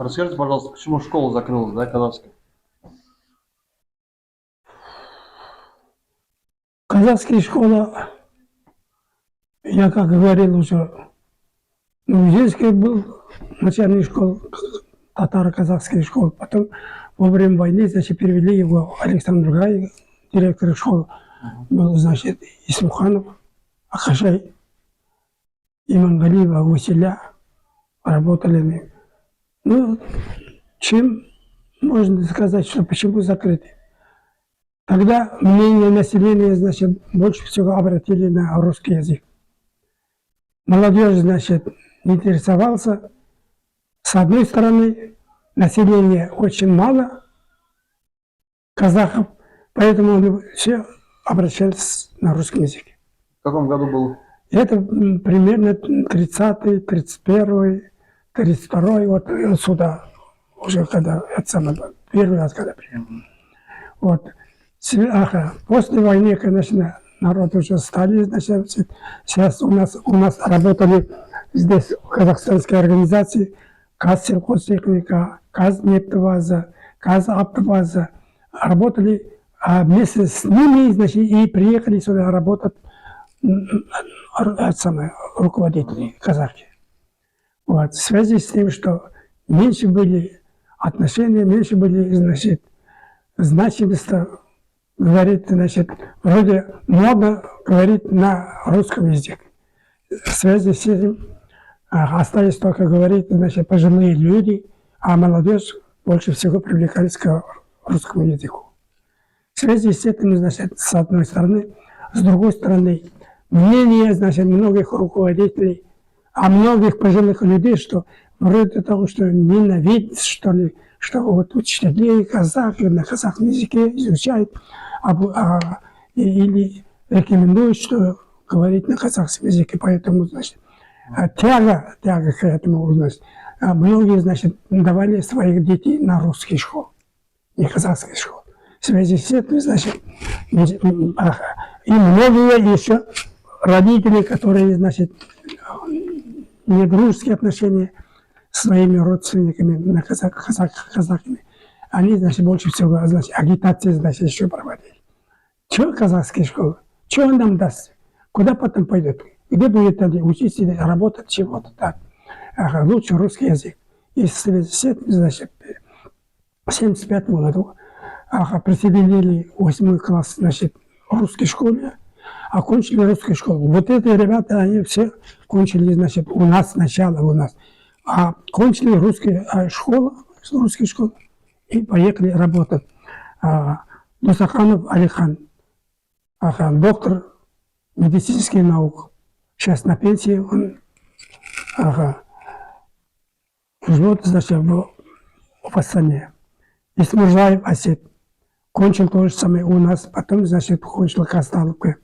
Расскажите, пожалуйста, почему школа закрылась, да, казахская? Казахская школа, я как говорил уже, в Ижевске был начальная школа, татаро-казахская школа. Потом во время войны, значит, перевели его Александр Гай, директор школы. Был, значит, Исмуханов, Ахашай, Имангалиева, Василя. Работали. Ну, чем можно сказать, что почему закрыты? Тогда мнение населения, значит, больше всего обратили на русский язык. Молодежь, значит, интересовался. С одной стороны, населения очень мало, казахов, поэтому все обращались на русский язык. В каком году было? Это примерно 30-й, 31-й, 32-й, вот сюда, уже когда, это самое, первый раз, когда приехал. Вот. После войны, конечно, народ уже стали, значит, сейчас у нас работали здесь казахстанские организации, Казсельхозтехника, Казнефтебаза, Казавтобаза, работали, а вместе с ними, значит, и приехали сюда работать руководители казахи. Вот. В связи с тем, что меньше были отношения, меньше были, значит, значимость, говорит, значит, вроде много говорит на русском языке. В связи с этим остались только говорить, значит, пожилые люди, а молодежь больше всего привлекались к русскому языку. В связи с этим, значит, с одной стороны, с другой стороны, мнение, значит, многих руководителей, а многих пожилых людей, что вроде того, что ненавидят, что ли, что вот учителей казахи на казахском языке изучают, или рекомендуют, что говорить на казахском языке, поэтому, значит, тяга к этому, значит, многие, значит, давали своих детей на русские школы, не казахские школы. В связи с этим, значит, и многие еще родители, которые, значит, не дружеские отношения с своими родственниками, на казахами, они, значит, больше всего, значит, агитации, значит, еще проводили. Чего казахские школы? Что он нам даст? Куда потом пойдет? Где будет учиться или работать чего-то так? Лучше русский язык. И в связи с этим, значит, в 1975 году присоединили 8 класс, значит, русской школе, окончили русскую школу. Вот эти ребята, они все кончили, значит, у нас сначала, кончили русскую школу и поехали работать. Дусаханов Алихан, доктор медицинских наук, сейчас на пенсии, он живет, значит, в Астане. Исмурзаев Асет кончил то же самое у нас, потом, значит, кончил Казталовка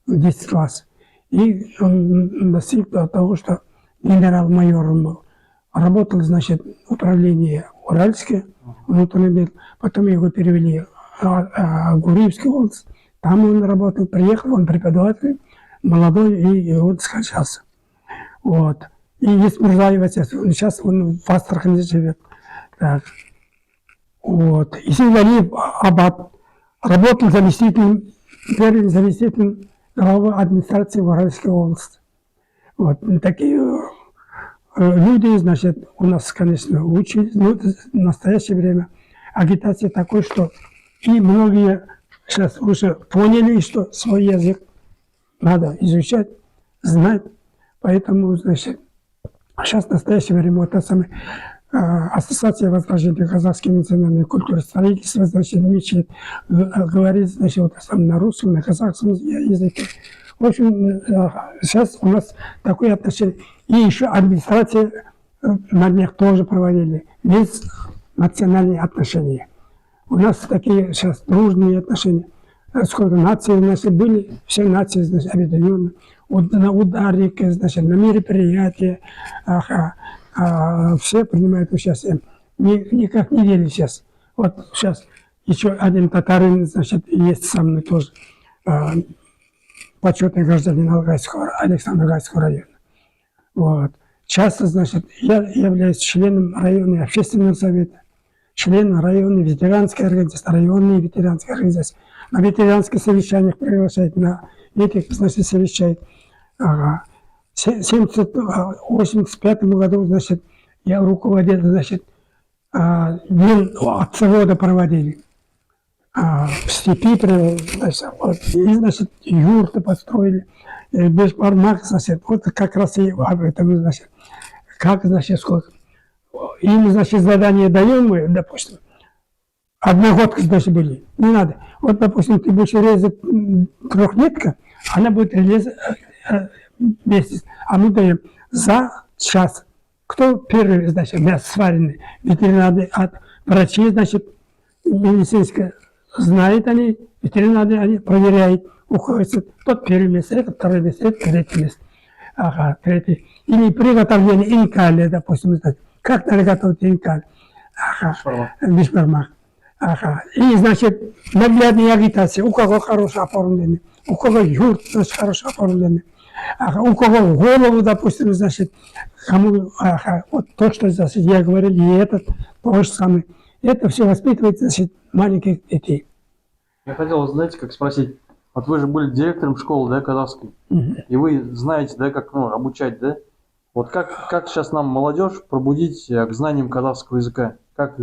в 10 класс. И он достиг того, что генерал-майором был. Работал, значит, в управлении Уральске, внутренний дел. Потом его перевели в Гуриевскую область. Там он работал, приехал, он преподаватель, молодой, и он скончался. Вот. И есть Мурзаев Асет, сейчас он в Астрахани живет. Так. Вот. И Сингалиев Аббат работал первым заместителем главы администрации в Уральской области. Вот. Такие люди, значит, у нас, конечно, учились, но в настоящее время агитация такой, что и многие сейчас уже поняли, что свой язык надо изучать, знать. Поэтому, значит, сейчас в настоящее время вот та самая Ассоциация возрождения казахской национальной культуры строительства, значит, говорит, значит, вот на русском, на казахском языке. В общем, сейчас у нас такое отношение. И еще администрация на них тоже проводили. Есть национальные отношения. У нас такие сейчас дружные отношения. Сколько наций у нас были, все нации, значит, объединены. На ударнике, значит, на мероприятия. Все принимают участие. Никак не делили сейчас. Вот сейчас еще один татарин, значит, есть со мной тоже. Почетный гражданин Алгайского, Александр Гайского района. Вот. часто, значит, я являюсь членом районного общественного совета, членом районной ветеранской организации, районной ветеранской организации. На ветеранских совещаниях приглашают, на этих, значит, совещают. Ага. В 1985 году, значит, я руководил, значит, день отцевода проводили. В степи, значит, вот, и, значит, юрты построили, бешбармак, значит, вот как раз и об этом, значит, как, значит, сколько. Им, значит, задание даем мы, допустим, одногодки, значит, были, не надо. Вот, допустим, ты будешь резать трехлетка, она будет резать месяц, а мы даем за час. Кто первый, значит, мясо сваренный, ветеринарный, от врачей, значит, медицинское, знают они, ветеринарные, они проверяют, уходят, тот первый месяц, это второй месяц, это третий месяц. Ага, третий. Или приготовление инкаля, допустим, как надо готовить инкаль. Ага, бешбармак. Ага. И, значит, наглядная агитация, у кого хорошее оформление, у кого юрт, значит, хорошо оформленный. Ага, у кого в голову, допустим, значит, кому, ага, вот то, что, значит, я говорил, и этот, то же самое. Это все воспитывает, значит, маленьких детей. Я хотел, знаете, как спросить, вот вы же были директором школы, да, казахской, и вы знаете, да, как, ну, обучать, да? Вот как сейчас нам молодежь пробудить к знаниям казахского языка? Как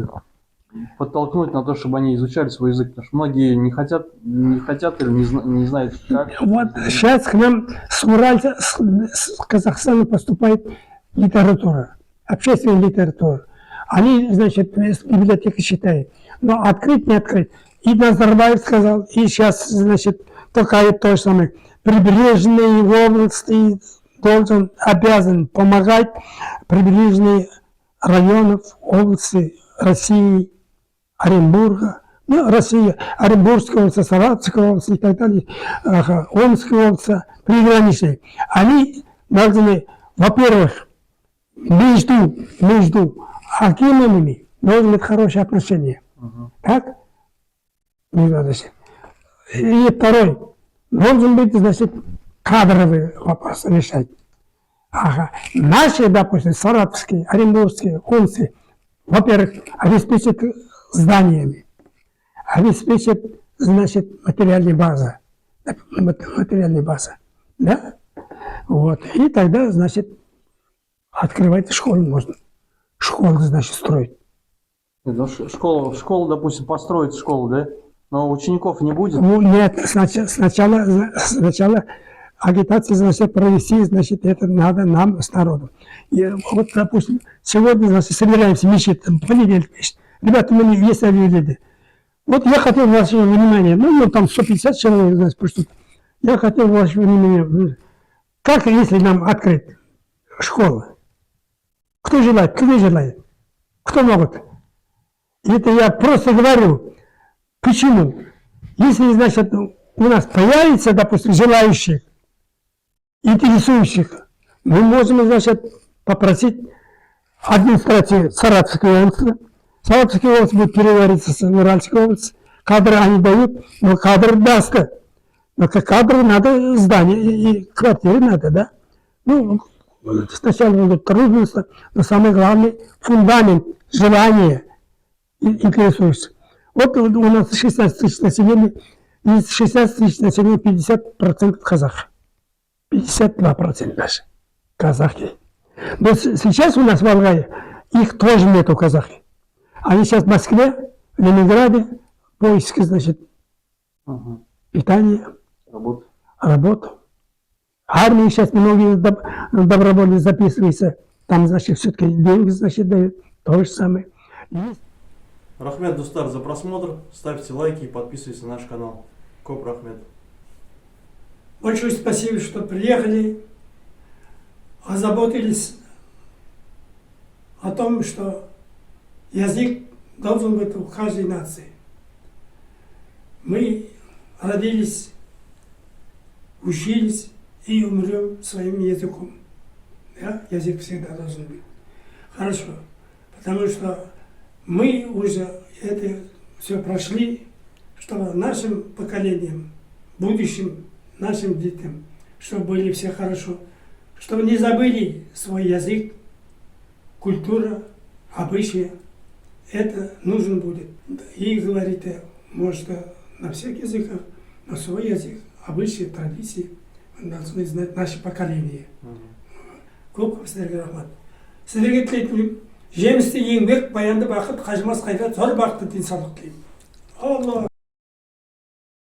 подтолкнуть на то, чтобы они изучали свой язык? Потому что многие не хотят или не знают, как. Вот сейчас к нам с Уральца, с Казахстана поступает литература, общественная литература. Они, значит, с библиотеки читают. Но открыть, не открыть. И Назарбаев сказал, и сейчас, значит, Токаев то же самое. Прибрежные области обязан помогать прибрежные районов, области России, Оренбурга, ну, Россия, Оренбургская область, Саратовская область и так далее, Омская область, приграничные. Они должны, во-первых, между акимами должны быть хорошие отношения. Так? И второй, должен быть, значит, кадровый вопрос решать. Ага. Наши, допустим, саратовские, оренбургские, омские, во-первых, обеспечат зданиями, обеспечат, значит, материальная база. Материальная база. Да? Вот. И тогда, значит, открывать школу можно. Школу, значит, строить. Ну, школу, допустим, построить школу, да? Но учеников не будет? Ну, нет, сначала агитацию, значит, провести, значит, это надо нам с народом. И вот, допустим, сегодня, значит, собираемся, мечеть, понедельник, ребята, мы не есть объявили. Вот я хотел вашего внимания, ну, там 150 человек, значит, пришло. Я хотел вашего внимания. Как, если нам открыть школу? Кто желает, кто не желает? Кто могут? Это я просто говорю. Почему? Если, значит, у нас появится, допустим, желающих, интересующих, мы можем, значит, попросить администрацию Саратовской области. Саратовская область будет перевариться с Уральской области. Кадры они дают, но кадр даст. Но как кадры надо здание и квартиры надо, да? Ну, сначала будут трудности, но самое главное фундамент, желание интересуется. Вот у нас 16 тысяч населения, из 16 тысяч населения 50% казахи. 52% даже казахи. Но сейчас у нас в Алгае их тоже нету казахи. Они сейчас в Москве, в Ленинграде, поиски, значит, питание, работа. Армии сейчас многие добровольно записываются, там, значит, все-таки деньги, значит, дают, то же самое. Рахмет, Дустар, за просмотр. Ставьте лайки и подписывайтесь на наш канал. Коп Рахмет. Большое спасибо, что приехали, озаботились о том, что язык должен быть у каждой нации. Мы родились, учились и умрем своим языком. Да? Язык всегда должен быть. Хорошо. Потому что мы уже это все прошли, чтобы нашим поколениям, будущим нашим детям, чтобы были все хорошо, чтобы не забыли свой язык, культура, обычаи. Это нужен будет. И говорите, может, на всех языках, на свой язык, обычаи, традиции должны знать наше поколение. Көп сіздерге рахмат. Сіздерге тілейтінім жемісті еңбек, баянды бақыт, қажымас қайрат, зор бақытты денсаулық тілеймін. Алла.